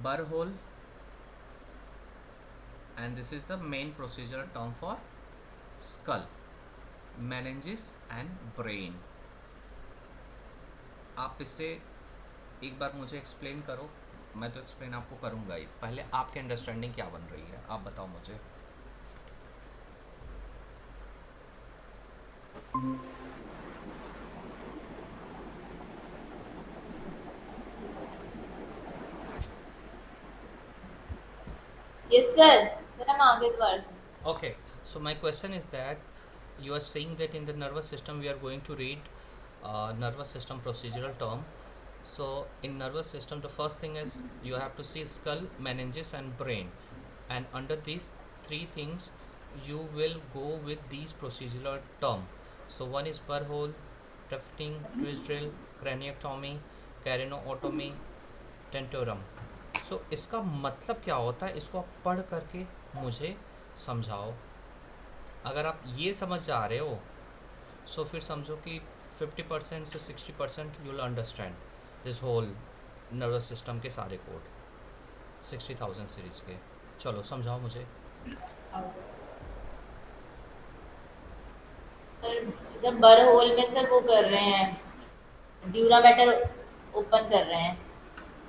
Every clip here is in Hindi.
burr hole, and this is the main procedural term for skull, meninges and brain. आप इसे एक बार मुझे एक्सप्लेन करो. मैं तो एक्सप्लेन आपको करूँगा ही. पहले आपकी अंडरस्टैंडिंग क्या बन रही है, आप बताओ मुझे. यस सर, सर हम आगे दोबारा से. Okay, so my question is that you are saying that in the nervous system we are going to read nervous system procedural term. So in nervous system the first thing is you have to see skull, meninges and brain, and under these three things you will go with these procedural term. So one is burr hole, tufting, twist drill, craniectomy, carinotomy, टेंटोरम. सो इसका मतलब क्या होता है, इसको आप पढ़ करके मुझे समझाओ. अगर आप ये समझ जा रहे हो सो फिर समझो कि 50% से 60% you will understand this whole nervous system के सारे कोड 60,000 सीरीज़ के. चलो समझाओ मुझे. सर जब बर होल में सर वो कर रहे हैं, ड्यूरा मैटर ओपन कर रहे हैं,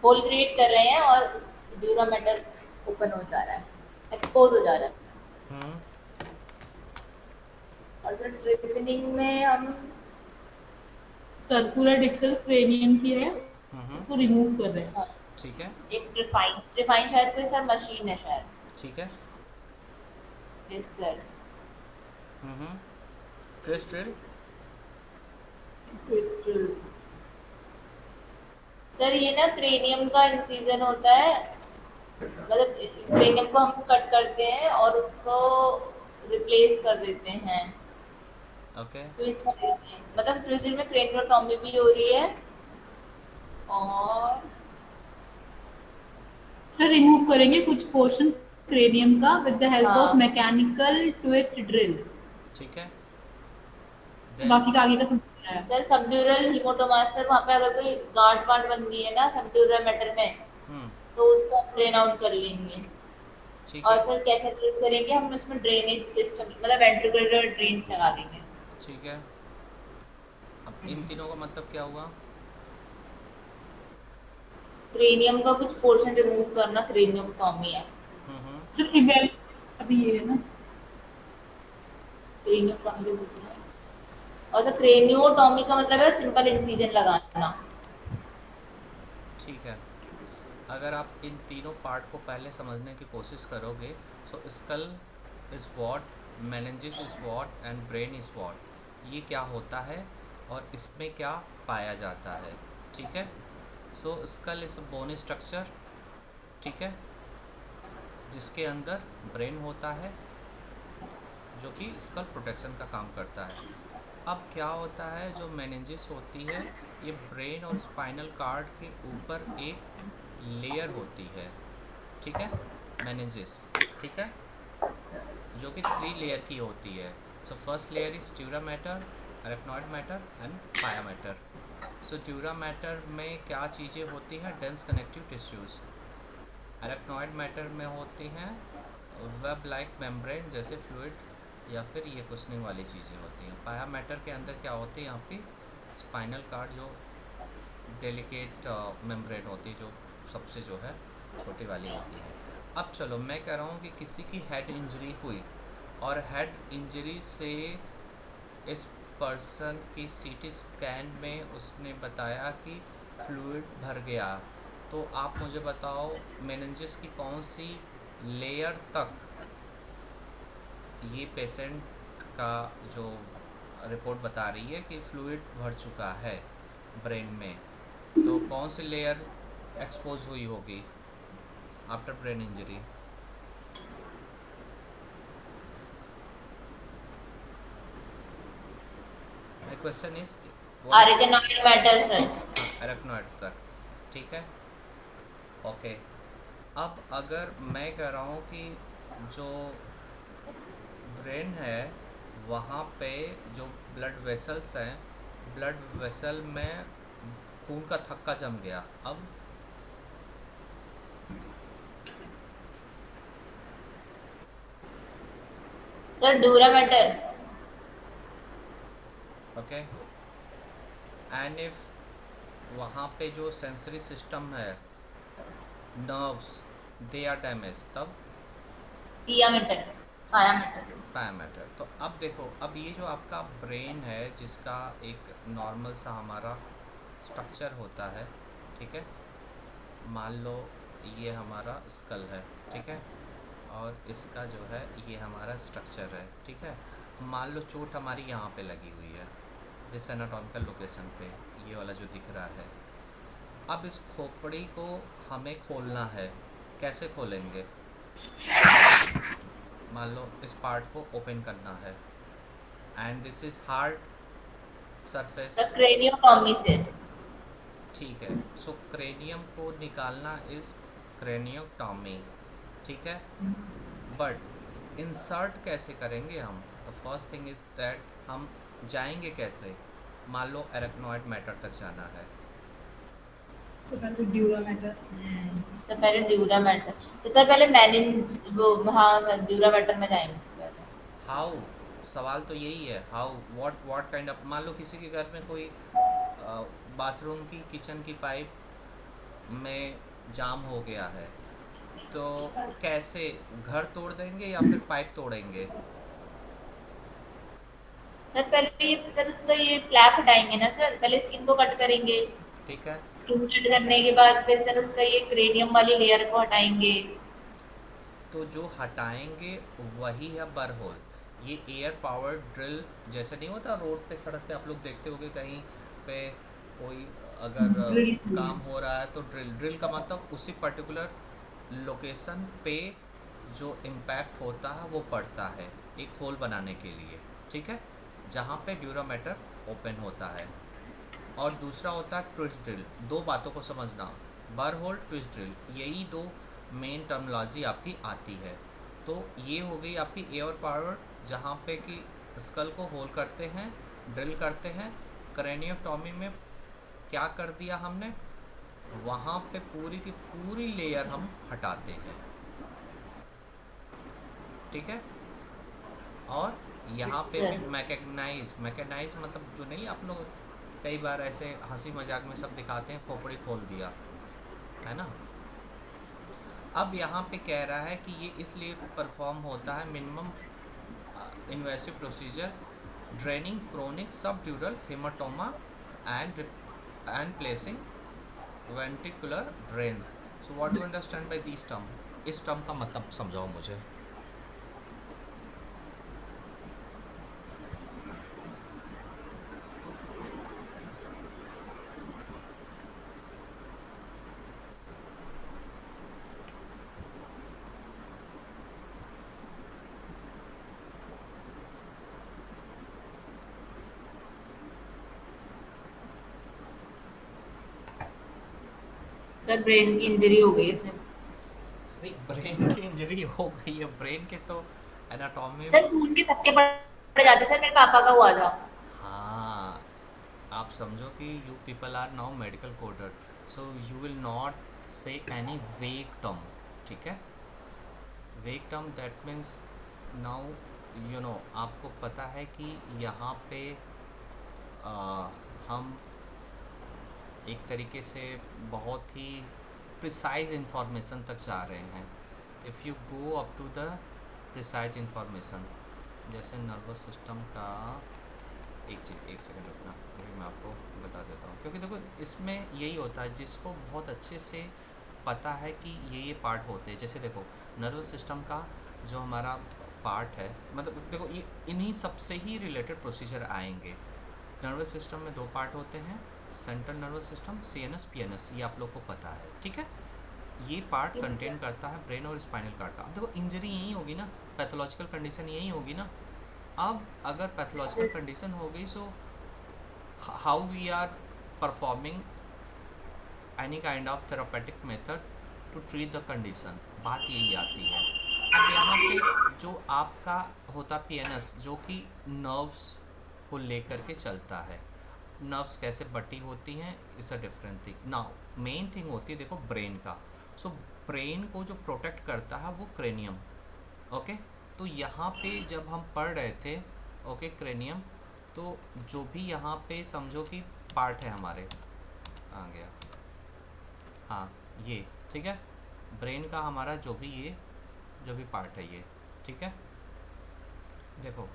होल क्रिएट कर रहे हैं और उस ड्यूरा मैटर ओपन हो जा रहा है, एक्सपोज हो जा रहा है. हम्म. और सर ट्रिपिनिंग में हम सर्कुलर डिक्सल क्रेनियम की है, हम्म. उसको रिमूव कर रहे हैं. हाँ, ठीक है. एक ट्रिफाइन ट्रिफाइन शायद कोई सर मशीन है शायद. ठीक है. Yes sir. Hmm. Twist drill. ट्विस्टल. सर ये ना क्रेनियम का इंसिजन होता है, मतलब क्रेनियम को हम कट करते हैं और उसको रिप्लेस कर देते हैं ओके. ट्विस्ट में. मतलब ट्विस्ट में क्रेनियोटॉमी भी हो रही है और सर रिमूव करेंगे कुछ पोर्शन क्रेनियम का विद द हेल्प हाँ. Of mechanical twist drill. ठीक है. तो देन. बाकी का आगे का समझ में आया. सर सबड्यूरल हीमोटोमास, सर वहाँ पे अगर कोई गांठ वाठ बन गई है ना सबड्यूरल मैटर में, हम्म. तो उसको हम ड्रेन आउट कर लेंगे. ठीक और है. सर कैसे ड्रेन करेंगे, हम उसमें ड्रेनेज सिस्टम मतलब वेंट्रिकुलर ड्रेन्स लगा देंगे. ठीक है. अब इन तीनों का मतलब क्या हुआ. क्रेनियम का कुछ पोर्शन रिमूव करना क्रेनियोटॉमी है. हम्म. सर इवेल अभी ये है ना. क्रेनियोटॉमी का कुछ है. और सर क्रेनियोटॉमी का मतलब है सिंपल इंसिजन लगाना. ठीक है. अगर आप इन तीनों पार्ट को पहले समझने की कोशिश करोगे so skull is what, meninges is what and brain is what, ये क्या होता है और इसमें क्या पाया जाता है. ठीक है. So skull is a bone structure. ठीक है. जिसके अंदर ब्रेन होता है जो कि स्कल प्रोटेक्शन का काम करता है. अब क्या होता है, जो मेनिंजेस होती है ये ब्रेन और स्पाइनल कार्ड के ऊपर एक लेयर होती है. ठीक है. मेनिंजेस. ठीक है. जो कि 3 लेयर की होती है. So first layer is dura mater, arachnoid mater and pia mater. So dura mater में क्या चीज़ें होती हैं, dense connective tissues. Arachnoid mater में होती हैं वेब लाइक मेम्ब्रेन जैसे फ्लूइड या फिर ये कुशनिंग वाली चीज़ें होती हैं. पाया मैटर के अंदर क्या होती है, यहाँ पे स्पाइनल कार्ड जो डेलिकेट मेम्ब्रेन होती है जो सबसे जो है छोटी वाली होती है. अब चलो मैं कह रहा हूँ कि किसी की हेड इंजरी हुई और हेड इंजरी से इस पर्सन की सीटी स्कैन में उसने बताया कि फ्लूइड भर गया. तो आप मुझे बताओ मेनिंजेस की कौन सी लेयर तक ये पेशेंट का जो रिपोर्ट बता रही है कि फ्लूइड भर चुका है ब्रेन में, तो कौन सी लेयर एक्सपोज हुई होगी after brain injury. My question is what is. Arachnoid mater sir. हाँ, एरेक्नॉइड तक. ठीक है. ओके. अब अगर मैं कह रहा हूँ कि जो ब्रेन है वहाँ पे जो ब्लड वेसल्स हैं, ब्लड वेसल में खून का थक्का जम गया. अब sir dura mater. Okay. And if वहाँ पे जो सेंसरी सिस्टम है, नर्व्स, दे आर डैमेज, तब पिया मैटर, पाया मैटर। पैरामीटर। तो अब देखो, अब ये जो आपका ब्रेन है जिसका एक नॉर्मल सा हमारा स्ट्रक्चर होता है, ठीक है, मान लो ये हमारा स्कल है, ठीक है, और इसका जो है ये हमारा स्ट्रक्चर है, ठीक है। मान लो चोट हमारी यहाँ पे लगी हुई है, दिस एनाटॉमिकल लोकेशन पे, ये वाला जो दिख रहा है। अब इस खोपड़ी को हमें खोलना है, कैसे खोलेंगे? मान लो इस पार्ट को ओपन करना है, and this is hard surface, sir craniotomy से। ठीक है। सो क्रेनियम को निकालना इज क्रेनियोटॉमी, ठीक है। बट इंसर्ट कैसे करेंगे हम? The first thing is that हम जाएंगे कैसे? मान लो एरेक्नॉइड मैटर तक जाना है, So पहले ड्यूरा मैटर। तो पहले ड्यूरा मैटर, तो सर पहले मैंने वो, हाँ सर ड्यूरा मैटर में जाएंगे सबसे पहले। हाउ? सवाल तो यही है, हाउ, व्हाट काइंड ऑफ, मान लो किसी के घर में कोई बाथरूम की, किचन की पाइप में जाम हो गया है, तो कैसे, घर तोड़ देंगे या फिर पाइप तोड़ेंगे? सर पहले ये, सर उसका ये फ्लैप हटाएंगे ना सर, पहले स्किन को कट करेंगे। ठीक है। स्किन कट करने के बाद फिर सर उसका ये क्रेनियम वाली लेयर को हटाएंगे। तो जो हटाएंगे वही है बर होल। ये एयर पावर ड्रिल जैसे नहीं होता, रोड पे, सड़क पे आप लोग देखते होंगे कहीं पे कोई अगर ड्रिल। काम हो रहा है तो ड्रिल, ड्रिल का मतलब उसी पर्टिकुलर लोकेशन पे जो इम्पैक्ट होता है वो पड़ता है एक होल बनाने के लिए, ठीक है, जहाँ पे ड्यूरामेटर ओपन होता है। और दूसरा होता है ट्विस्ट ड्रिल। दो बातों को समझना, बर होल, ट्विस्ट ड्रिल, यही दो मेन टर्मिनोलॉजी आपकी आती है। तो ये हो गई आपकी एयर पावर, जहाँ पे कि स्कल को होल करते हैं, ड्रिल करते हैं। क्रेनियोटॉमी में क्या कर दिया हमने, वहाँ पे पूरी की पूरी लेयर हम हटाते हैं, ठीक है। और यहाँ पे भी सर मैकेनाइज, मैकेनाइज मतलब जो नहीं, आप लोग कई बार ऐसे हंसी मजाक में सब दिखाते हैं खोपड़ी खोल दिया, है ना। अब यहाँ पे कह रहा है कि ये इसलिए परफॉर्म होता है minimum invasive procedure draining chronic subdural haematoma and placing ventricular drains. So what do understand by this term? इस टर्म का मतलब समझाओ मुझे। सर ब्रेन की इंजरी हो गई है सर। सी, ब्रेन की इंजरी हो गई है, ब्रेन के तो एनाटॉमी। सर खून के थक्के पड़ जाते सर, मेरे पापा का हुआ था। हाँ, आप समझो कि you people are now medical coder, so you will not say any vague term, ठीक है। Vague term that means now you know, आपको पता है कि यहाँ पे हम एक तरीके से बहुत ही प्रिसाइज इंफॉर्मेशन तक जा रहे हैं। If you go up to the precise information, जैसे नर्वस सिस्टम का, एक सेकंड रुकना, अभी मैं आपको बता देता हूँ, क्योंकि देखो इसमें यही होता है जिसको बहुत अच्छे से पता है कि ये पार्ट होते हैं। जैसे देखो नर्वस सिस्टम का जो हमारा पार्ट है, मतलब देखो ये इन्हीं सबसे ही रिलेटेड प्रोसीजर आएंगे। नर्वस सिस्टम में दो पार्ट होते हैं, central nervous system, CNS, PNS, ये आप लोग को पता है, ठीक है। ये पार्ट Yes, कंटेन sir. करता है ब्रेन और स्पाइनल कार्ड का। अब देखो इंजरी यही होगी ना, पैथोलॉजिकल कंडीशन यही होगी ना। अब अगर पैथोलॉजिकल Sir. कंडीशन हो गई, so how we are performing any kind of therapeutic method to treat the condition, बात यही आती है। अब यहाँ पे जो आपका होता पीएनएस, जो कि नर्व्स को लेकर के चलता है, नर्व्स कैसे बटी होती हैं, it's a different thing. Now main thing होती है देखो ब्रेन का। सो ब्रेन को जो प्रोटेक्ट करता है वो क्रेनियम। ओके, तो यहाँ पे जब हम पढ़ रहे थे, ओके, क्रेनियम, तो जो भी यहाँ पे समझो कि पार्ट है हमारे, आ गया, हाँ ये, ठीक है, ब्रेन का हमारा जो भी ये जो भी पार्ट है ये, ठीक है। देखो,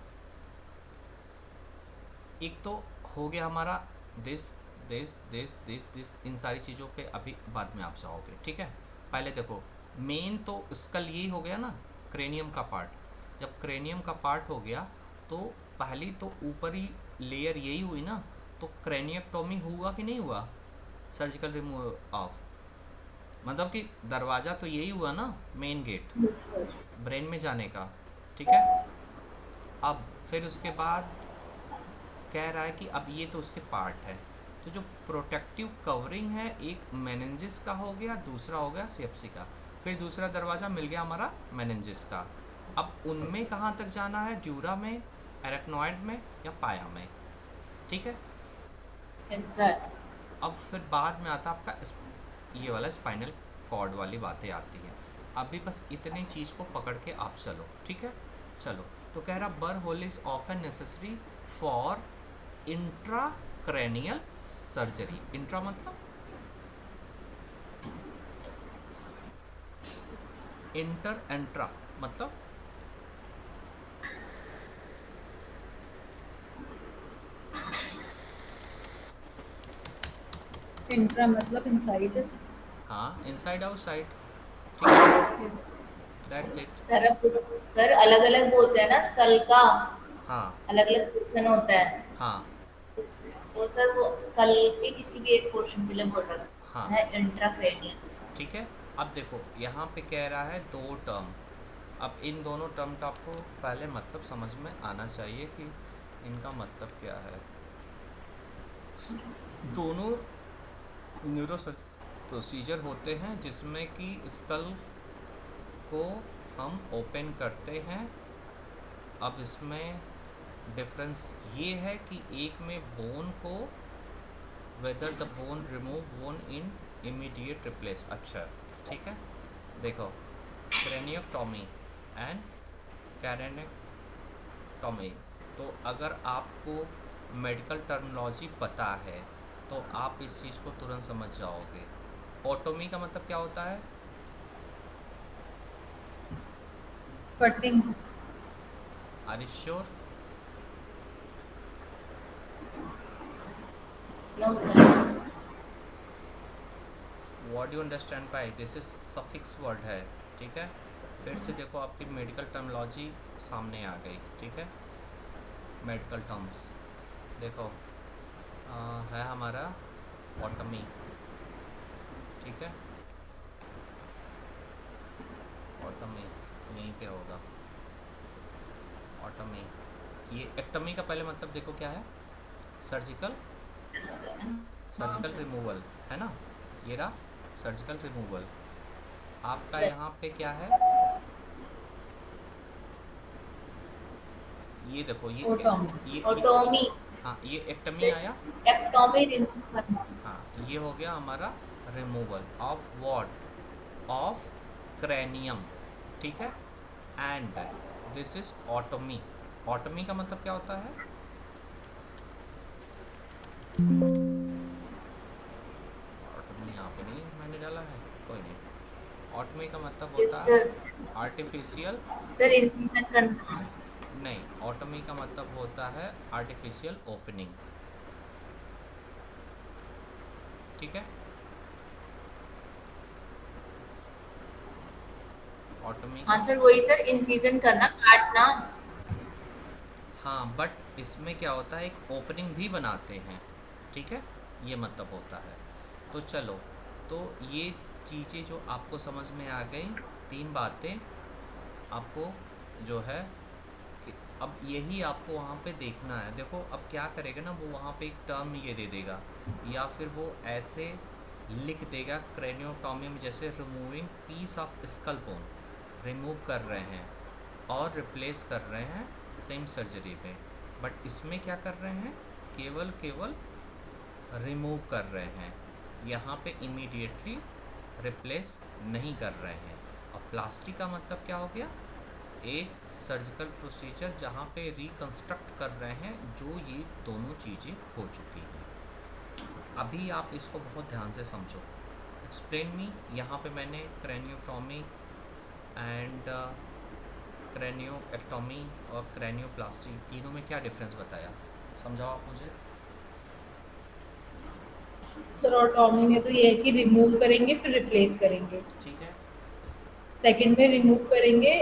एक तो हो गया हमारा this this this this this, इन सारी चीज़ों पे अभी बाद में आप जाओगे, ठीक है। पहले देखो, मेन तो स्कल यही हो गया ना, क्रेनियम का पार्ट। जब क्रेनियम का पार्ट हो गया तो पहली तो ऊपरी लेयर यही हुई ना, तो क्रेनियक्टोमी हुआ कि नहीं हुआ, सर्जिकल रिमूव ऑफ, मतलब कि दरवाज़ा तो यही हुआ ना, main gate Yes, sir. Brain में जाने का, ठीक है। अब फिर उसके बाद कह रहा है कि अब ये तो उसके पार्ट है, तो जो प्रोटेक्टिव कवरिंग है, एक मेनिंजिस का हो गया, दूसरा हो गया सेप्सी का, फिर दूसरा दरवाज़ा मिल गया हमारा मेनिंजिस का। अब उनमें कहाँ तक जाना है, ड्यूरा में, एरेक्नॉइड में या पाया में, ठीक है। Yes sir. अब फिर बाद में आता आपका ये वाला स्पाइनल कॉर्ड वाली बातें आती हैं। अभी बस इतनी चीज़ को पकड़ के आप चलो, ठीक है। चलो, तो कह रहा burr hole is often necessary for intracranial surgery. Intra मतलब इंटर, एंट्रा मतलब Intra मतलब inside. हाँ, इनसाइड आउटसाइड, ठीक है, Yes. That's it. सर अब सर अलग अलग बोलते हैं ना, स्कल का हाँ अलग अलग पोर्शन होता है, हाँ तो सर वो स्कल के किसी भी एक पोर्शन के लिए बोल हाँ, रहा है इंट्राक्रेनियल। ठीक है। अब देखो, यहाँ पे कह रहा है दो टर्म। अब इन दोनों टर्म का आपको पहले मतलब समझ में आना चाहिए कि इनका मतलब क्या है। दोनों न्यूरो प्रोसीजर होते हैं जिसमें कि स्कल को हम ओपन करते हैं। अब इसमें डिफरेंस ये है कि एक में बोन को, whether the bone remove bone in immediate replace, अच्छा, ठीक है। देखो, क्रेनियोटॉमी एंड कैरेनेक्टॉमी, तो अगर आपको मेडिकल टर्मिनोलॉजी पता है तो आप इस चीज़ को तुरंत समझ जाओगे। ओटोमी का मतलब क्या होता है, Cutting. Are you sure? No sir. What you understand by this, is suffix word है, ठीक है। फिर से देखो, आपकी मेडिकल टर्मिनोलॉजी सामने आ गई, ठीक है। मेडिकल टर्म्स देखो, है हमारा ऑटमी, ठीक है, ऑटमी यहीं पे होगा, ऑटमी। ये एक्टमी का पहले मतलब देखो क्या है, सर्जिकल, हाँ सर्जिकल सर। रिमूवल, है ना, ये रहा सर्जिकल रिमूवल। आपका यहाँ पे क्या है, ये देखो, Otomy. ये ओटोमी, हाँ, ये एक्टमी आया। एक्टोमी रिमूव करना। हाँ, ये हो गया हमारा removal of what, of cranium, ठीक है। And this is otomy. Otomy का मतलब क्या होता है, ऑटोमी यहाँ पे नहीं मैंने डाला है, कोई नहीं। ऑटोमी का मतलब यस होता है सर। आर्टिफिशियल, सर इंसिजन करना। नहीं, ऑटोमी का मतलब होता है आर्टिफिशियल ओपनिंग, ठीक है। ऑटोमी हाँ का, सर वही सर, इंसिजन करना, काटना। हाँ, बट इसमें क्या होता है, एक ओपनिंग भी बनाते हैं, ठीक है, ये मतलब होता है। तो चलो, तो ये चीज़ें जो आपको समझ में आ गई, तीन बातें आपको जो है, अब यही आपको वहाँ पे देखना है। देखो, अब क्या करेगा ना वो, वहाँ पे एक टर्म ये दे देगा, या फिर वो ऐसे लिख देगा क्रेनियोटॉमी में, जैसे removing piece of skull bone, remove कर रहे हैं और रिप्लेस कर रहे हैं सेम सर्जरी पे। बट इसमें क्या कर रहे हैं, केवल रिमूव कर रहे हैं, यहाँ पे इमीडिएटली रिप्लेस नहीं कर रहे हैं। और प्लास्टिक का मतलब क्या हो गया? एक सर्जिकल प्रोसीजर जहाँ पे रिकंस्ट्रक्ट कर रहे हैं जो ये दोनों चीज़ें हो चुकी हैं। अभी आप इसको बहुत ध्यान से समझो। Explain me. यहाँ पे मैंने क्रेनियोटॉमी एंड क्रेनियोएक्टॉमी और क्रेनियोप्लास्टी तीनों में क्या डिफरेंस बताया, समझाओ आप मुझे। सर ऑटोमी में तो ये है कि रिमूव करेंगे फिर रिप्लेस करेंगे। ठीक है। सेकंड में रिमूव करेंगे,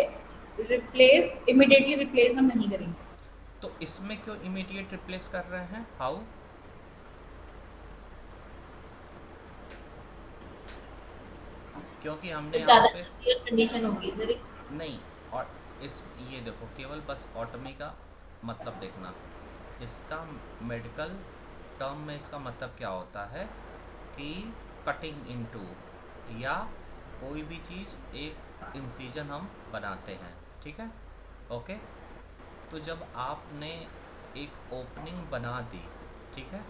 रिप्लेस इमिडिएटली रिप्लेस हम नहीं करेंगे। तो इसमें क्यों इमीडिएट रिप्लेस कर रहे हैं? हाउ? क्योंकि हमने सर यहाँ ज़्यादा पे सीवियर कंडीशन होगी सर। नहीं। और इस ये देखो, केवल बस ऑटमी का मतलब देखना। इसका मेडिकल टर्म में इसका मतलब क्या होता है कि कटिंग इनटू, या कोई भी चीज़ एक इंसिजन हम बनाते हैं। ठीक है, ओके। तो जब आपने एक ओपनिंग बना दी, ठीक है,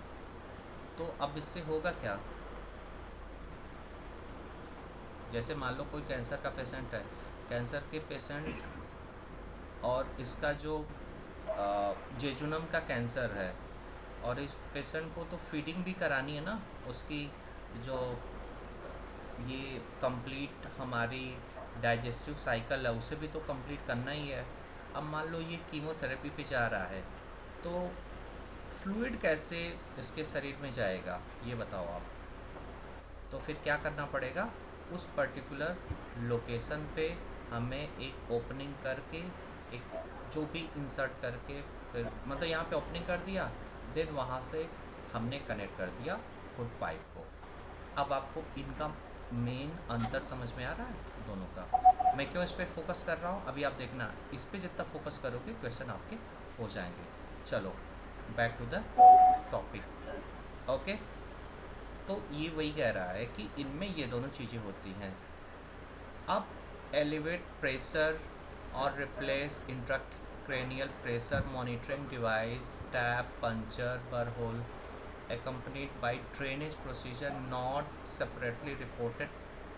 तो अब इससे होगा क्या? जैसे मान लो कोई कैंसर का पेशेंट है, कैंसर के पेशेंट और इसका जो जेजुनम का कैंसर है, और इस पेशेंट को तो फीडिंग भी करानी है ना, उसकी जो ये कंप्लीट हमारी डाइजेस्टिव साइकिल है उसे भी तो कंप्लीट करना ही है। अब मान लो ये कीमोथेरेपी पे जा रहा है, तो फ्लूइड कैसे इसके शरीर में जाएगा ये बताओ आप। तो फिर क्या करना पड़ेगा? उस पर्टिकुलर लोकेशन पे हमें एक ओपनिंग करके, एक जो भी इंसर्ट करके, फिर मतलब यहाँ पे ओपनिंग कर दिया, देन वहाँ से हमने कनेक्ट कर दिया फूड पाइप को। अब आपको इनका मेन अंतर समझ में आ रहा है दोनों का? मैं क्यों इस पर फोकस कर रहा हूँ अभी आप देखना। इस पर जितना फोकस करोगे क्वेश्चन आपके हो जाएंगे। चलो back to the topic. Okay, तो ये वही कह रहा है कि इनमें ये दोनों चीज़ें होती हैं। अब एलिवेट प्रेशर और replace intracranial pressure monitoring device, tap, puncture, burr hole accompanied by drainage procedure not separately reported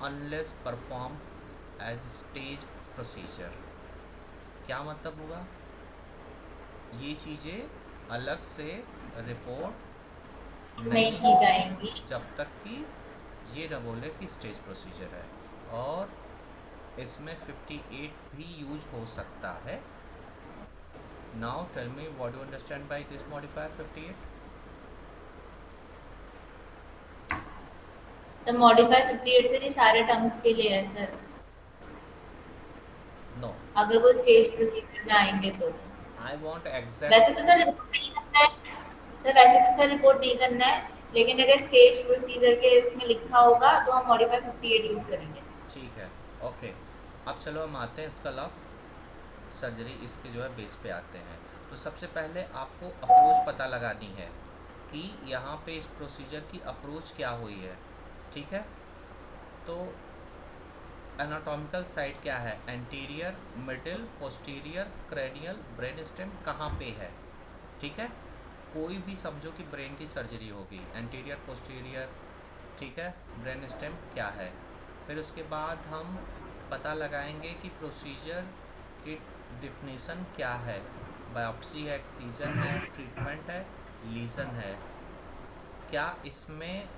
unless performed as stage procedure। क्या मतलब हुआ? ये चीज़ें अलग से रिपोर्ट नहीं नहीं की होगी जाएंगी। जब तक कि ये न बोले कि स्टेज प्रोसीजर है। और इसमें 58 भी यूज हो सकता है। Now tell me what you understand by this modifier 58। Sir modify 58 से नहीं, सारे टर्म्स के लिए है सर। नो, अगर वो स्टेज प्रोसीजर में आएंगे तो। I want exact. वैसे तो सर रिपोर्ट नहीं करना है। सर वैसे तो सर रिपोर्ट नहीं करना है, लेकिन अगर स्टेज प्रोसीजर के उसमें लिखा होगा तो हम मॉडिफाई 58 यूज करेंगे। ठीक है, ओके। अब चलो हम आते हैं स्कल ऑफ सर्जरी, इसके जो है बेस पे आते हैं। तो सबसे पहले आपको अप्रोच पता लगानी है कि यहाँ पे इस प्रोसीजर की अप्रोच क्या हुई है। ठीक है, तो एनाटॉमिकल साइड क्या है? Anterior, middle, posterior, cranial, brain stem कहाँ पे है? ठीक है, कोई भी समझो कि ब्रेन की सर्जरी होगी, एंटीरियर, पोस्टीरियर, ठीक है, ब्रेन स्टेम क्या है। फिर उसके बाद हम पता लगाएंगे कि प्रोसीजर की डिफिनीशन क्या है। बायोप्सी है, एक्सीजन है, ट्रीटमेंट है, लीजन है। क्या इसमें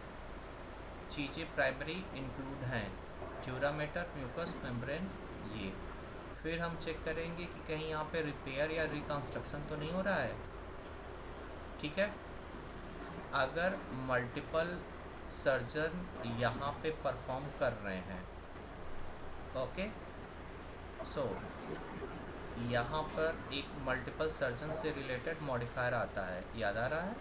चीज़ें प्राइमरी इंक्लूड हैं? ड्यूरामेटर, म्यूकस मेम्ब्रेन, ये। फिर हम चेक करेंगे कि कहीं यहाँ पे रिपेयर या रिकंस्ट्रक्शन तो नहीं हो रहा है। ठीक है, अगर मल्टीपल सर्जन यहाँ पे परफॉर्म कर रहे हैं, ओके, सो यहाँ पर एक मल्टीपल सर्जन से रिलेटेड मॉडिफायर आता है, याद आ रहा है?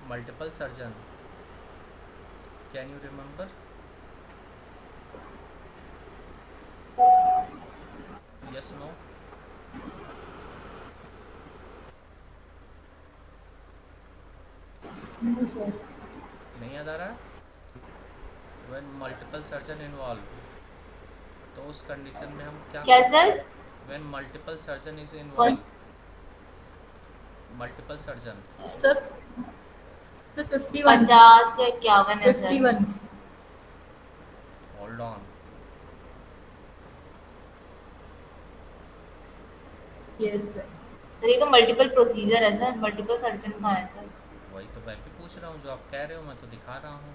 Multiple surgeon, can you remember? Yes, no? No sir. नहीं याद आ रहा है? व्हेन मल्टीपल सर्जन इन्वॉल्व, तो उस कंडीशन में हम क्या क्या करते सर? हैं? व्हेन मल्टीपल सर्जन इज कौन? Involve, multiple surgeon, sir sir 51। 50 से 51 है sir. 51। Hold on. Yes sir. Sir ये तो मल्टीपल प्रोसीजर है सर, मल्टीपल सर्जन कहाँ है सर? वही तो मैं भी पूछ रहा हूँ, जो आप कह रहे हो मैं तो दिखा रहा हूँ।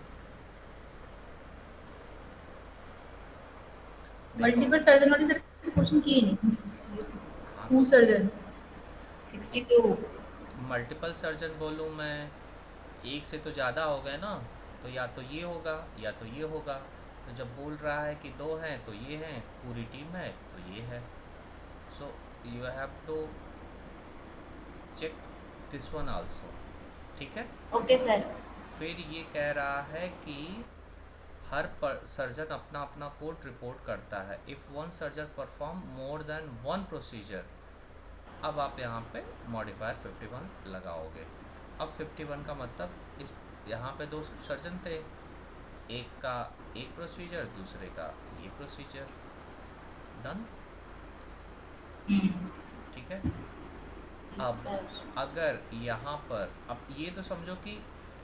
देखो। मल्टीपल सर्जन वाली सर क्वेश्चन किए नहीं। हाँ टू तो सर्जन। 62। मल्टीपल सर्जन बोलूँ मैं, एक से तो ज़्यादा हो गए ना, तो या तो ये होगा या तो ये होगा। तो जब बोल रहा है कि दो हैं तो ये हैं, पूरी टीम है तो ये है। So you have to check this one also. ठीक है। Okay sir. फिर ये कह रहा है कि हर सर्जन अपना अपना कोड रिपोर्ट करता है। If one surgeon perform more than one procedure. अब आप यहाँ पे मॉडिफायर 51 लगाओगे। अब 51 का मतलब, इस यहाँ पे दो सर्जन थे, एक का एक प्रोसीजर, दूसरे का ये प्रोसीजर। डन। हम्म। ठीक है। यस अब सर। अगर यहाँ पर, अब ये तो समझो कि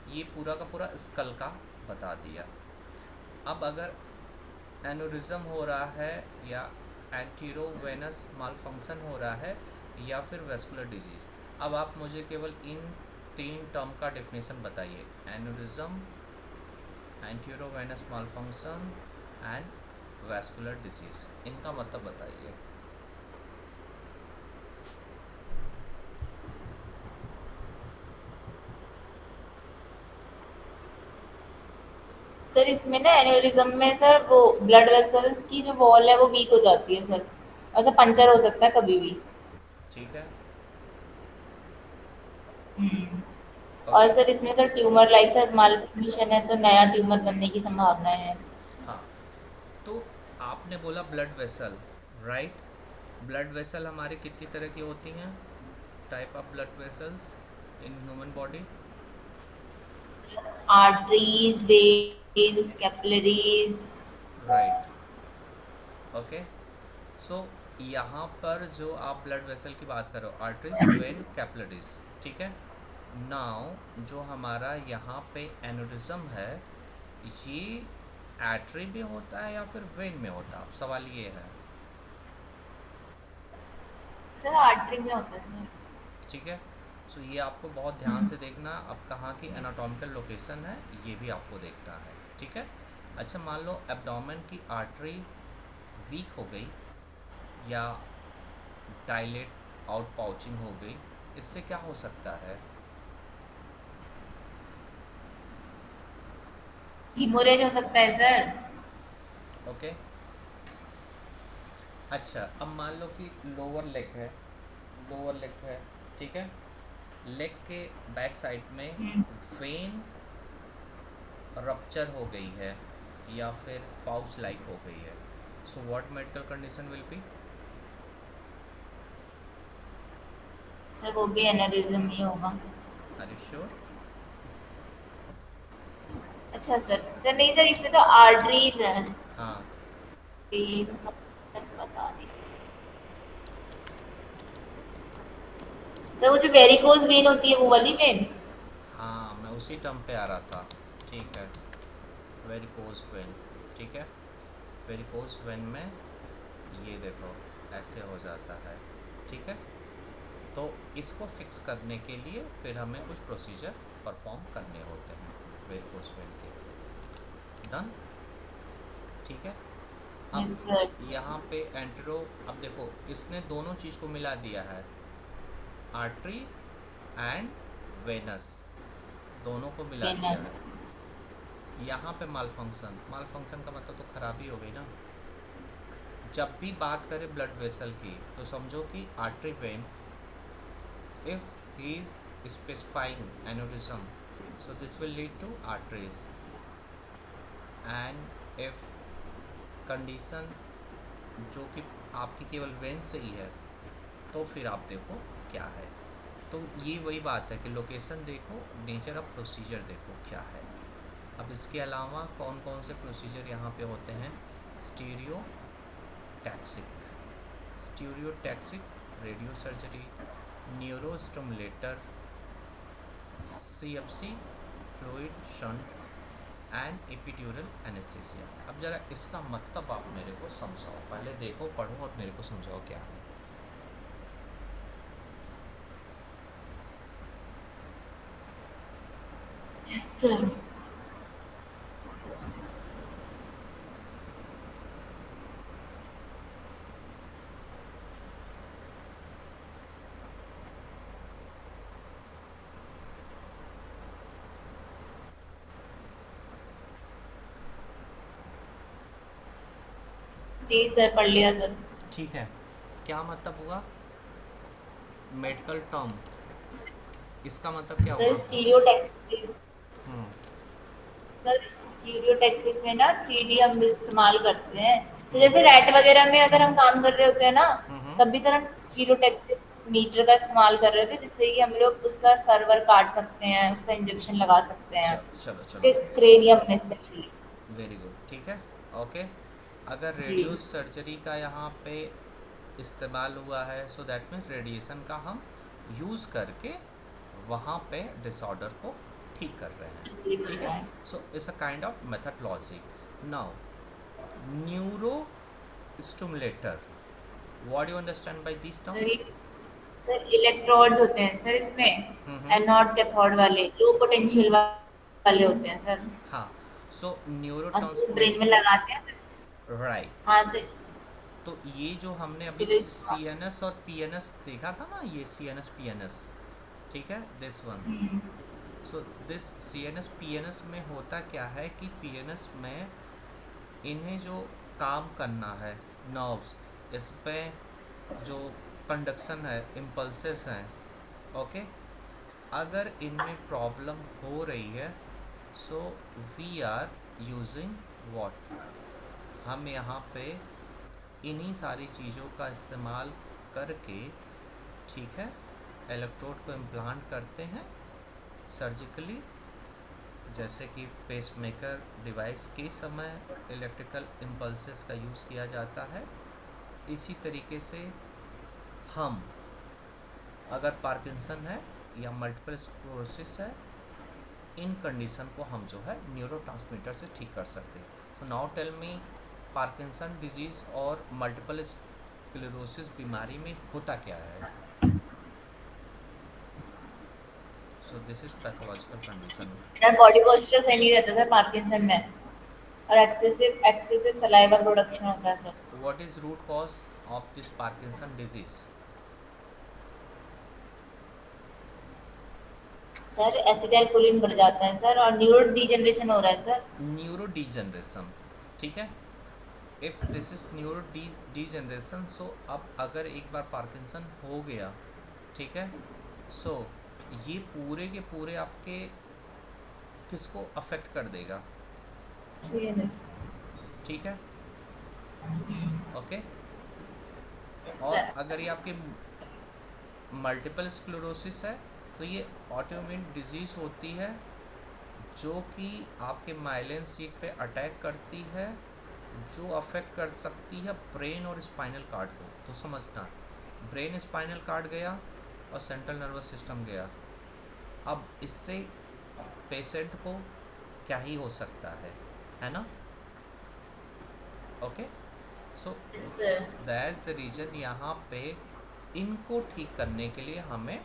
ये पूरा का पूरा स्कल का बता दिया। अब अगर एनुरिज्म हो रहा है, या एंटीरोवेनस मालफंक्शन हो रहा है, या फिर वेस्कुलर डिजीज। अब आप मुझे केवल इन तीन टर्म का डेफिनेशन बताइए। एनुरिज्म, एंटीरोवेनस मालफंक्शन एंड वेस्कुलर डिजीज, इनका मतलब बताइए। सर इसमें ना एन्यूरिज्म में सर वो ब्लड वेसल्स की जो वॉल है वो वीक हो जाती है सर, ऐसा पंचर हो सकता है कभी भी। ठीक है। हम्म। और ओके। सर इसमें sir tumour like sir malformation है तो नया ट्यूमर बनने की संभावना है। हाँ, तो आपने बोला blood vessel, right. Blood vessel हमारी कितनी तरह की होती हैं? Type of blood vessels in human body. Arteries, veins, capillaries. Right. Okay. So यहाँ पर जो आप ब्लड वेसल की बात करो, आर्टरीज, वेन, कैपिलरीज। ठीक है। नाउ जो हमारा यहाँ पे एनुरिज्म है, ये आर्टरी में होता है या फिर वेन में होता है? अब सवाल ये है। सर आर्टरी में होता है सर। ठीक है। सो ये आपको बहुत ध्यान से देखना, अब कहाँ की एनाटॉमिकल लोकेशन है ये भी आपको देखना है। ठीक है। अच्छा, मान लो एब्डोमेन की आर्टरी वीक हो गई, या डायलेट आउट पाउचिंग हो गई, इससे क्या हो सकता है? हीमोरेज हो सकता है सर। ओके। अच्छा, अब मान लो कि लोअर लेग है, लोअर लेग है, ठीक है। लेग के बैक साइड में हम्म। वेन रप्चर हो गई है, या फिर पाउच लाइक हो गई है। So what medical condition will be? Sir वो भी एनेरिज्म ही होगा। Are you sure? अच्छा सर, सर नहीं सर इसमें तो आर्टरीज है। हाँ। वेन पता नहीं। सर वो जो वेरिकोज वेन होती है वो वाली वेन। हाँ, मैं उसी टर्म पे आ रहा था। ठीक है। Varicose vein. ठीक है। वेरिकोज वेन में ये देखो ऐसे हो जाता है। ठीक है। तो इसको फिक्स करने के लिए फिर हमें कुछ प्रोसीजर परफॉर्म करने होते हैं वेरिकोज वेन के। डन। ठीक है। यस अब सर। यहाँ पे एंटेरो, अब देखो इसने दोनों चीज़ को मिला दिया है, आर्टरी एंड वेनस, दोनों को मिला दिया वेनस। है। यहाँ पे मालफंक्शन, मालफंक्शन का मतलब तो खराबी हो गई ना। जब भी बात करें ब्लड वेसल की तो समझो कि artery vein, if he is specifying aneurysm, so this will lead to arteries, and if condition जो कि आपकी केवल वेन से ही है, तो फिर आप देखो क्या है। तो ये वही बात है कि लोकेशन देखो, नेचर ऑफ प्रोसीजर देखो क्या है। अब इसके अलावा कौन कौन से प्रोसीजर यहाँ पे होते हैं? Stereotactic, stereotactic radio surgery, neurostimulator, CFC, fluid shunt and epidural anaesthesia. अब ज़रा इसका मतलब आप मेरे को समझाओ, पहले देखो पढ़ो और मेरे को समझाओ क्या है। Yes sir. जी सर, पढ़ लिया सर। ठीक है, क्या मतलब हुआ मेडिकल टर्म, इसका मतलब क्या सर हुआ? स्टीरियोटैक्सिस, हम्म। सर स्टीरियोटैक्सिस में ना 3D हम इस्तेमाल करते हैं। तो जैसे रैट वगैरह में अगर हम काम कर रहे होते हैं ना, हम्म। तब भी सर हम स्टीरियोटैक्सिस मीटर का इस्तेमाल कर रहे थे, जिससे कि हम लोग उसका सर्वर काट सकते हैं, उसका इंजेक्शन लगा सकते हैं, चलो चलो चलो, उसके क्रेनियम में स्पेशली। वेरी गुड, ठीक है, ओके। अगर जी रेडियो सर्जरी का यहाँ पे इस्तेमाल हुआ है, सो दैट मीन्स रेडिएशन का हम यूज़ करके वहाँ पे डिसऑर्डर को ठीक कर रहे हैं, जी कर ठीक रहा है। है so it's a kind of methodology. Now neuro stimulator, what you understand by this term? Sir. ये सर इलेक्ट्रोड्स होते हैं सर इसमें, हम्म। एनोड कैथोड वाले लो पोटेंशियल वाले होते हैं सर। हाँ, सो न्यूरो और उसको ट्रांसमिट, ब्रेन में लगाते हैं। राइट। हाँ सर। तो ये जो हमने अभी फिर सी एन एस और पी एन एस देखा था ना, ये C N S P N S, ठीक है, this one. So this C N S P N S में होता क्या है कि पी एन एस में इन्हें जो काम करना है नर्व्स, इस पे जो कंडक्शन है, इम्पल्सेस हैं, ओके, अगर इनमें प्रॉब्लम हो रही है, so we are using what, हम यहाँ पे इन्हीं सारी चीज़ों का इस्तेमाल करके, ठीक है, इलेक्ट्रोड को इम्प्लांट करते हैं सर्जिकली। जैसे कि पेसमेकर डिवाइस के समय इलेक्ट्रिकल इम्पल्सेस का यूज़ किया जाता है, इसी तरीके से हम अगर पार्किंसन है या मल्टीपल स्क्लेरोसिस है, इन कंडीशन को हम जो है न्यूरोट्रांसमीटर से ठीक कर सकते हैं। So now tell me, Parkinson disease और मल्टीपल स्क्लेरोसिस बीमारी में होता क्या है? So this is pathological condition. Sir body posture सही नहीं रहता सर पार्किंसन में, और एक्सेसिव एक्सेसिव सलाइवा प्रोडक्शन होता है sir. What is root cause of this Parkinson disease? Sir acetylcholine बढ़ जाता है सर, और न्यूरो डीजनरेशन हो रहा है सर। न्यूरो डीजनरेशन, ठीक है। If this is neuro degeneration, so अब अगर एक बार पार्किंसन हो गया, ठीक है, सो ये पूरे के पूरे आपके किसको अफेक्ट कर देगा? CNS। ठीक है, ओके। यस और सर। अगर ये आपके मल्टीपल स्क्लेरोसिस है, तो ये ऑटोइम्यून डिजीज़ होती है जो कि आपके माइलिन सीट पे अटैक करती है, जो अफेक्ट कर सकती है ब्रेन और स्पाइनल कार्ड को। तो समझना, ब्रेन स्पाइनल कार्ड गया और सेंट्रल नर्वस सिस्टम गया, अब इससे पेशेंट को क्या ही हो सकता है ना, okay. So yes sir. That the reason, यहाँ पे इनको ठीक करने के लिए हमें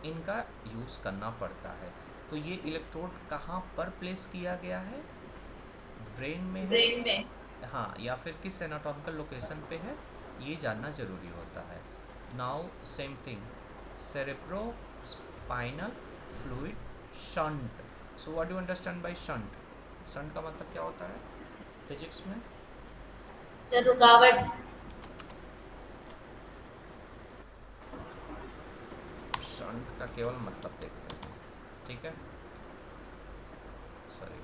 इनका यूज़ करना पड़ता है। तो ये इलेक्ट्रोड कहाँ पर प्लेस किया गया है? ब्रेन में है, ब्रेन में। हाँ, या फिर किस एनाटॉमिकल लोकेशन पे है, ये जानना ज़रूरी होता है। Now same thing, cerebro spinal fluid shunt. So what do you understand bye shunt? Shunt का मतलब क्या होता है फिजिक्स में? सर रुकावट। शंट का केवल मतलब देखते हैं, ठीक है, सॉरी।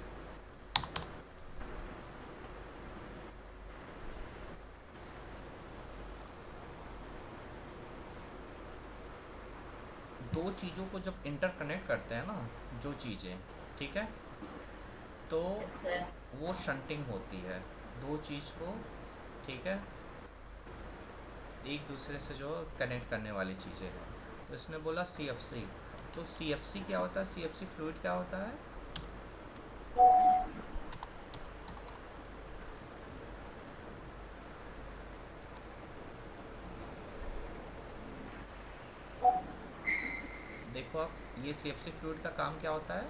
दो चीज़ों को जब इंटरकनेक्ट करते हैं ना, जो चीज़ें, ठीक है, तो यस सर। वो शंटिंग होती है। दो चीज़ को, ठीक है, एक दूसरे से जो कनेक्ट करने वाली चीज़ें हैं। तो इसने बोला सी एफ सी, तो सी एफ सी क्या होता है? सी एफ सी फ्लूइड क्या होता है? देखो आप, ये CFC फ्लूइड का काम क्या होता है?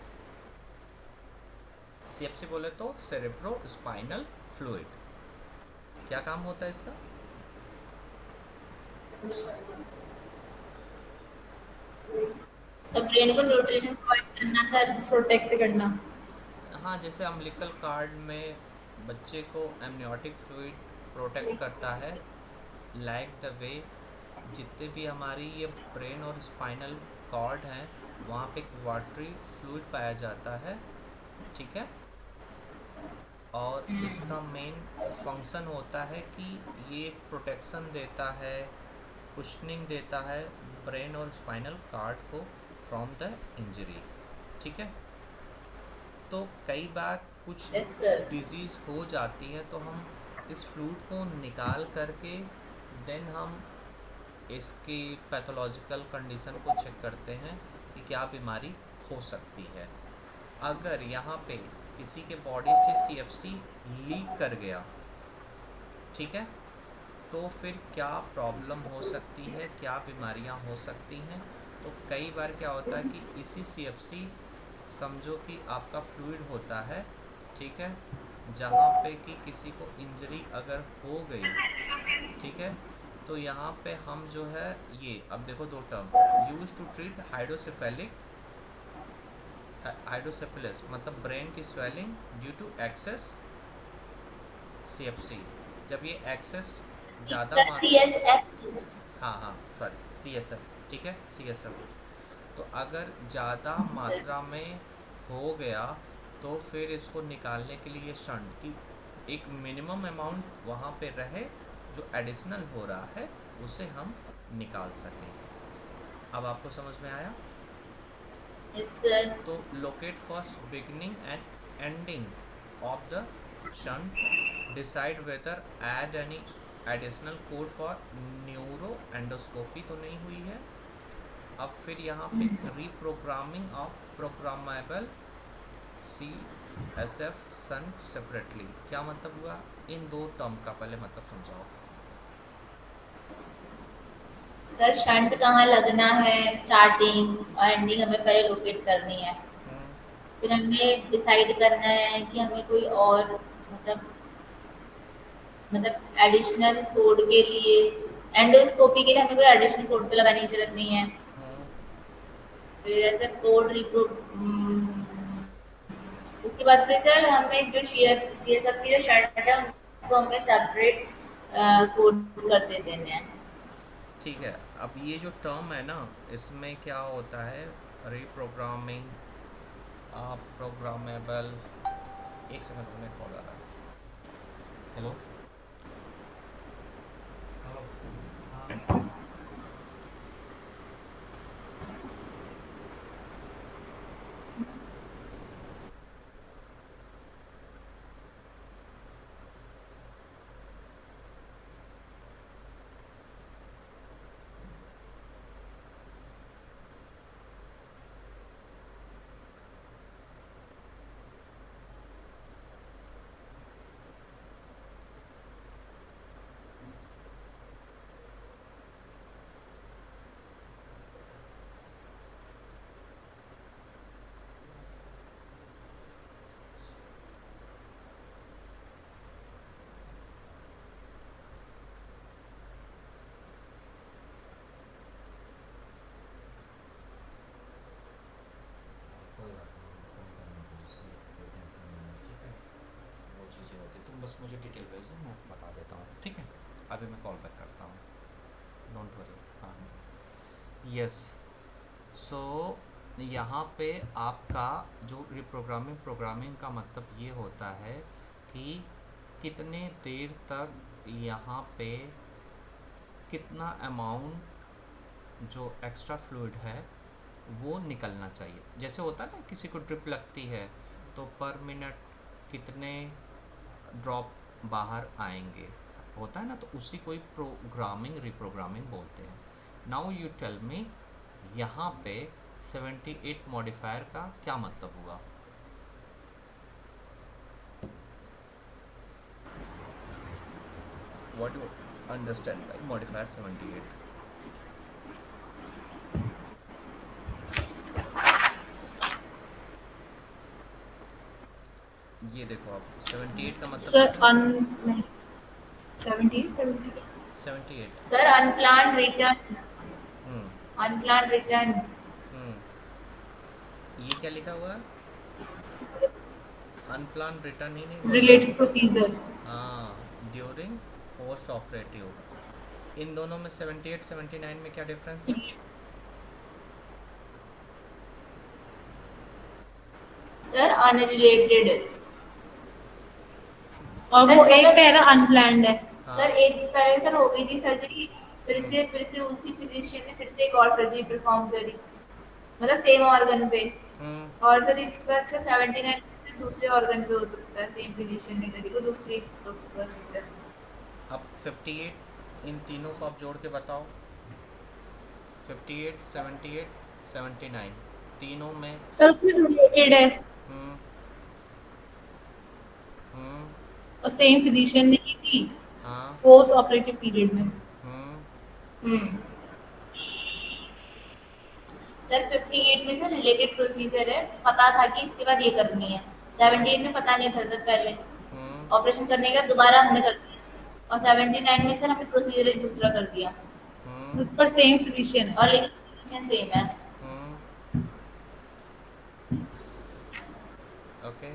CFC बोले तो सेरेब्रो स्पाइनल फ्लूइड। क्या काम होता है इसका? तो ब्रेन को न्यूट्रिशन प्रोवाइड करना सर। प्रोटेक्ट करना। हाँ, जैसे अम्बिलिकल कार्ड में बच्चे को एमनियोटिक फ्लूइड प्रोटेक्ट करता है, लाइक द वे जितने भी हमारी ये ब्रेन और स्पाइनल कॉर्ड हैं वहाँ पे एक वाटरी फ्लूइड पाया जाता है, ठीक है। और इसका मेन फंक्शन होता है कि ये प्रोटेक्शन देता है, कुशनिंग देता है ब्रेन और स्पाइनल कार्ड को फ्रॉम द इंजरी, ठीक है। तो कई बार कुछ यस सर। डिजीज़ हो जाती है तो हम इस फ्लूइड को निकाल करके देन हम इसकी पैथोलॉजिकल कंडीशन को चेक करते हैं कि क्या बीमारी हो सकती है। अगर यहाँ पे किसी के बॉडी से CFC लीक कर गया, ठीक है, तो फिर क्या प्रॉब्लम हो सकती है, क्या बीमारियाँ हो सकती हैं। तो कई बार क्या होता है कि इसी CFC, समझो कि आपका फ्लूइड होता है, ठीक है, जहाँ पे कि किसी को इंजरी अगर हो गई, ठीक है, तो यहाँ पे हम जो है ये अब देखो दो term use to treat hydrocephalic hydrocephalus मतलब ब्रेन की swelling due to excess CFC। जब ये एक्सेस ज़्यादा सर मात्रा, CSF। हाँ हाँ सॉरी CSF, ठीक है, CSF। तो अगर ज़्यादा सर मात्रा में हो गया तो फिर इसको निकालने के लिए शंट की एक मिनिमम अमाउंट वहाँ पे रहे, जो एडिशनल हो रहा है उसे हम निकाल सकें। अब आपको समझ में आया? Yes sir. तो locate first beginning and ending of the shunt, decide whether add any additional code for neuro endoscopy तो नहीं हुई है। अब फिर यहाँ पे reprogramming of programmable CSF shunt separately, क्या मतलब हुआ? इन दो टर्म का पहले मतलब समझाओ। सर शंट कहाँ लगना है, स्टार्टिंग और एंडिंग हमें पहले लोकेट करनी है। हम्म फिर हमें डिसाइड करना है कि हमें कोई और मतलब एडिशनल कोड के लिए, एंडोस्कोपी के लिए हमें कोई एडिशनल कोड तो लगाने की जरूरत नहीं है। हम्म फिर ऐसे कोड उसके बाद फिर सर हमें जो CSF की जो शर्ट है उनको हमें सेपरेट कोड कर देते हैं। ठीक है। अब ये जो टर्म है ना, इसमें क्या होता है, रीप्रोग्रामिंग, प्रोग्रामेबल, एक सेकंड में कॉल आ रहा है। हेलो। हेलो। हाँ। कोई बात नहीं, फ़ोन करने दो, उससे कोई टेंशन नहीं है, ठीक है। वो चीज़ें होती, तुम बस मुझे डिटेल भेज दो, मैं बता देता हूँ, ठीक है। अभी मैं कॉल बैक करता हूँ, डोंट वरी। हाँ, यस। सो यहाँ पे आपका जो रिप्रोग्रामिंग प्रोग्रामिंग का मतलब ये होता है कि कितने देर तक यहाँ पे कितना अमाउंट जो एक्स्ट्रा फ्लूइड है वो निकलना चाहिए। जैसे होता है ना, किसी को ड्रिप लगती है तो पर मिनट कितने ड्रॉप बाहर आएंगे, होता है ना, तो उसी को ही प्रोग्रामिंग रिप्रोग्रामिंग बोलते हैं। नाउ यू टेल मी, यहाँ पे 78 मॉडिफायर का क्या मतलब हुआ? What do understand by modifier 78? ये देखो आप 78 का मतलब सर कितना? 70 78। Sir unplanned return, hmm. Unplanned return. Hmm. ये क्या लिखा हुआ है? अनप्लान रिटर्न ही नहीं बोला है। Related procedure. हाँ, ड्यूरिंग पोस्ट ऑपरेटिव। इन दोनों में 78 79 में क्या डिफरेंस है? Sir unrelated. और सर वो एक मतलब पहला अनप्लैंड है। सर हाँ। एक पहले सर हो गई थी सर्जरी, हम्म। फिर से उसी फिजिशियन ने फिर से एक और सर्जरी परफॉर्म करी, मतलब सेम ऑर्गन पे। हम्म। और सर इस पर से 79 से दूसरे ऑर्गन पे हो सकता है, सेम फिजिशियन ने करी वो दूसरी प्रोसीजर। अब 58 इन तीनों को आप जोड़ के बताओ। 58 78 79 तीनों में। सर उसमें रिलेटेड है हम्म। हम्म। और सेम फिजिशियन ने की थी हाँ। पोस्ट ऑपरेटिव पीरियड में। हम्म। हम्म। सर 58 में सर रिलेटेड प्रोसीजर है, पता था कि इसके बाद ये करनी है। हम्म। 78 में पता नहीं था सर पहले, हम्म। ऑपरेशन करने का दोबारा हमने कर दिया। और 79 में सर हमने प्रोसीजर एक दूसरा कर दिया, हम्म। उस पर सेम फिजिशियन है। और लेकिन फिजिशियन सेम है। हम्म। ओके।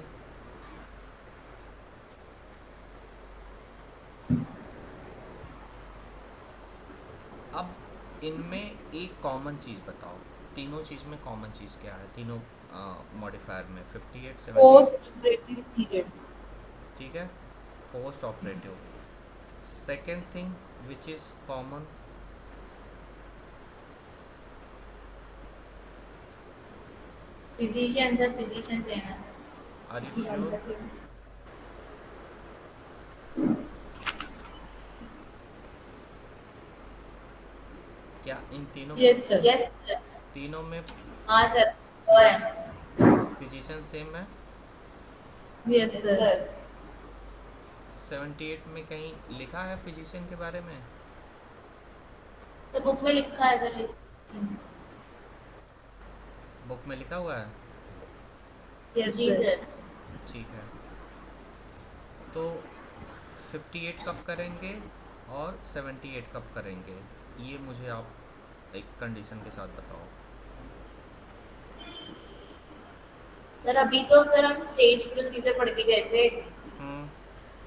अब इनमें एक कॉमन चीज़ बताओ। तीनों चीज़ में कॉमन चीज़ क्या है तीनों मॉडिफायर में? 58 78। Post operative period. ठीक है, post operative. Second thing which is common? Physician sir physician same है। Are you sure? क्या इन तीनों में, यस सर। Yes sir. तीनों में हाँ सर। और फिजिश है। फिजिशियन सेम है? Yes yes sir. सर। 78 में कहीं लिखा है फिजिशियन के बारे में? तो बुक में लिखा है सर, लेकिन बुक में लिखा हुआ है? यस जी सर। सर। ठीक है। तो 58 कब करेंगे और 78 कब करेंगे, ये मुझे आप एक कंडीशन के साथ बताओ। सर अभी तो सर हम स्टेज प्रोसीजर पढ़ के गए थे, हम्म।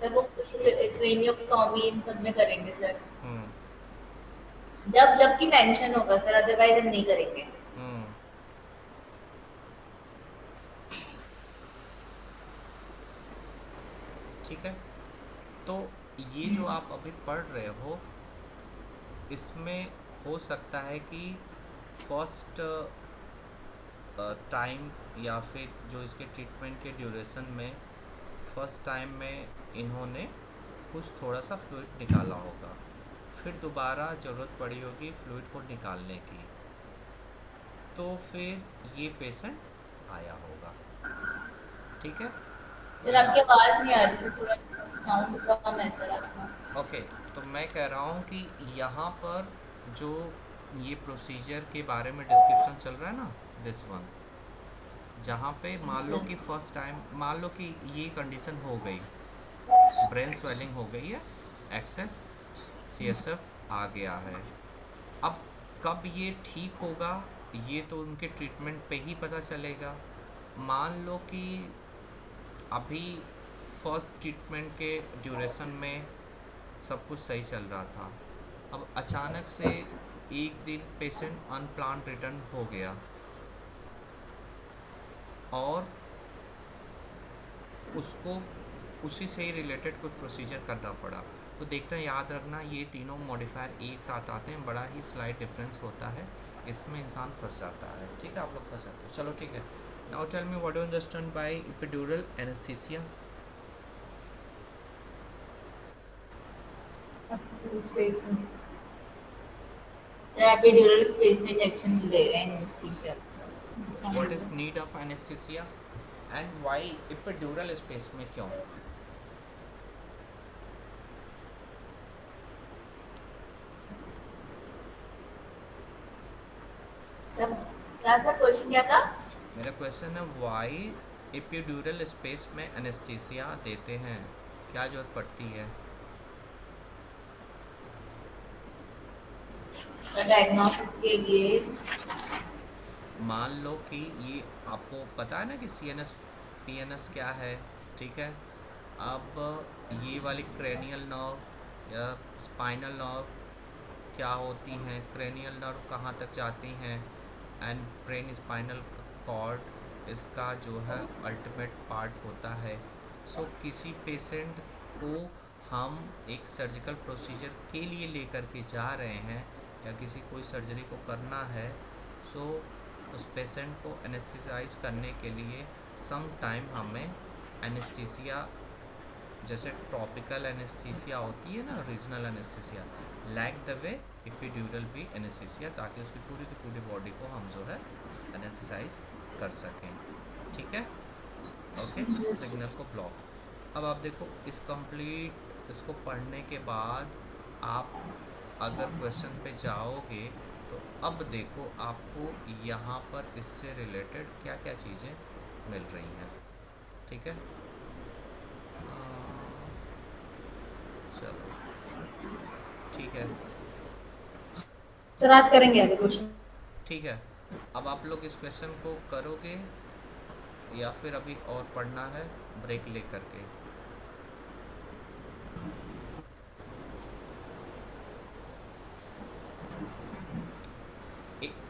सर वो क्रेनियोटॉमी इन सब में करेंगे सर, हम्म। जब जब की मेंशन होगा सर, अदरवाइज हम नहीं करेंगे। हम्म। ठीक है। तो ये जो आप अभी पढ़ रहे हो, इसमें हो सकता है कि फर्स्ट टाइम या फिर जो इसके ट्रीटमेंट के ड्यूरेशन में फर्स्ट टाइम में इन्होंने कुछ थोड़ा सा फ्लूइड निकाला होगा, फिर दोबारा ज़रूरत पड़ी होगी फ्लूइड को निकालने की, तो फिर ये पेशेंट आया होगा। ठीक है। सर या आपकी आवाज नहीं आ रही सर, थोड़ा साउंड कम है सर आपका। ओके, तो मैं कह रहा हूँ कि यहाँ पर जो ये प्रोसीजर के बारे में डिस्क्रिप्शन चल रहा है ना, दिस वन, जहाँ पे मान लो सर कि फर्स्ट टाइम मान लो कि ये कंडीशन हो गई, ब्रेन स्वेलिंग हो गई है, एक्सेस सीएसएफ आ गया है। अब कब ये ठीक होगा, ये तो उनके ट्रीटमेंट पे ही पता चलेगा। मान लो कि अभी फर्स्ट ट्रीटमेंट के ड्यूरेशन में सब कुछ सही चल रहा था, अब अचानक से एक दिन पेशेंट अनप्लान रिटर्न हो गया और उसको उसी से ही रिलेटेड कुछ प्रोसीजर करना पड़ा। तो देखना, याद रखना, ये तीनों मॉडिफायर एक साथ आते हैं, बड़ा ही स्लाइट डिफरेंस होता है, इसमें इंसान फंस जाता है। ठीक है, आप लोग फंस जाते हो। चलो ठीक है। Now tell me what do you understand by epidural anaesthesia? Space में। सर आप ड्यूरल स्पेस में इंजेक्शन ले रहे हैं anaesthesia. What is need of anaesthesia and why epidural space में, क्यों? सर क्या सर क्वेश्चन क्या था? मेरा क्वेश्चन है, व्हाई एपिड्यूरल स्पेस में एनेस्थीसिया देते हैं, क्या ज़रूरत पड़ती है? डायग्नोसिस के लिए। मान लो कि ये आपको पता है ना कि C N S P N S क्या है, ठीक है। अब ये वाली क्रेनियल नर्व या स्पाइनल नर्व क्या होती हैं, क्रेनियल नर्व कहाँ तक जाती हैं, एंड ब्रेन स्पाइनल कॉर्ड इसका जो है अल्टीमेट पार्ट होता है। सो किसी पेशेंट को हम एक सर्जिकल प्रोसीजर के लिए लेकर के जा रहे हैं या किसी कोई सर्जरी को करना है, सो उस पेशेंट को एनेस्थीसाइज करने के लिए सम टाइम हमें एनेस्थीसिया, जैसे ट्रॉपिकल एनेस्थीसिया होती है ना, regional anaesthesia, like the way epidural भी एनेस्थीसिया, ताकि उसकी पूरी की पूरी बॉडी को हम जो है एनेस्थीसाइज कर सकें, ठीक है। ओके, सिग्नल को ब्लॉक। अब आप देखो इस कंप्लीट इसको पढ़ने के बाद आप अगर क्वेश्चन पे जाओगे तो अब देखो आपको यहाँ पर इससे रिलेटेड क्या क्या चीज़ें मिल रही हैं, ठीक है। चलो ठीक है, सर आज करेंगे आगे क्वेश्चन। ठीक है। अब आप लोग इस क्वेश्चन को करोगे या फिर अभी और पढ़ना है ब्रेक ले करके?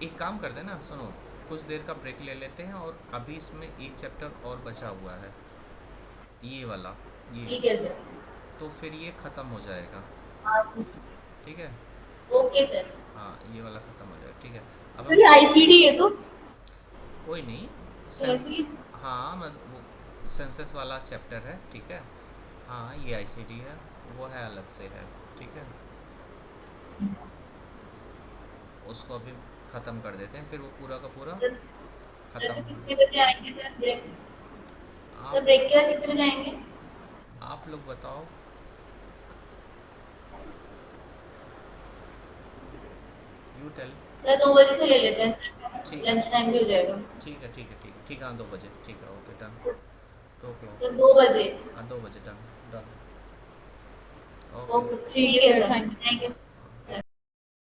एक काम करते हैं ना, सुनो, कुछ देर का ब्रेक ले लेते हैं और अभी इसमें एक चैप्टर और बचा हुआ है, ये वाला, ये, ठीक है सर। तो फिर ये ख़त्म हो जाएगा, ठीक है। Okay sir. हाँ, ये वाला ख़त्म हो जाएगा, ठीक है। अब सर हम ये आईसीडी है तो कोई नहीं, सर सेंस, ऐसे ही। हाँ मतलब वो सेंसस वाला चैप्टर है, ठीक है। हाँ, ये आईसीडी है, वो है अलग से है, ठीक है। उसको अभी ख़त्म कर देते हैं, फिर वो पूरा का पूरा सर तो ख़त्म। कितने बजे आएंगे सर ब्रेक? सर आप ब्रेक के बाद कितने बजे आएंगे? आप लोग बताओ, यू टेल। सर 2 बजे से ले लेते हैं सर, ठीक है, लंच टाइम भी हो जाएगा। ठीक है, ठीक है, ठीक है, ठीक है, हाँ 2 बजे, ठीक है, okay done. Sir 2 o'clock, sir 2 बजे। हाँ 2 बजे done, done, okay. Okay sir, ठीक ठीक है है sir, sir, thank you. Thank you.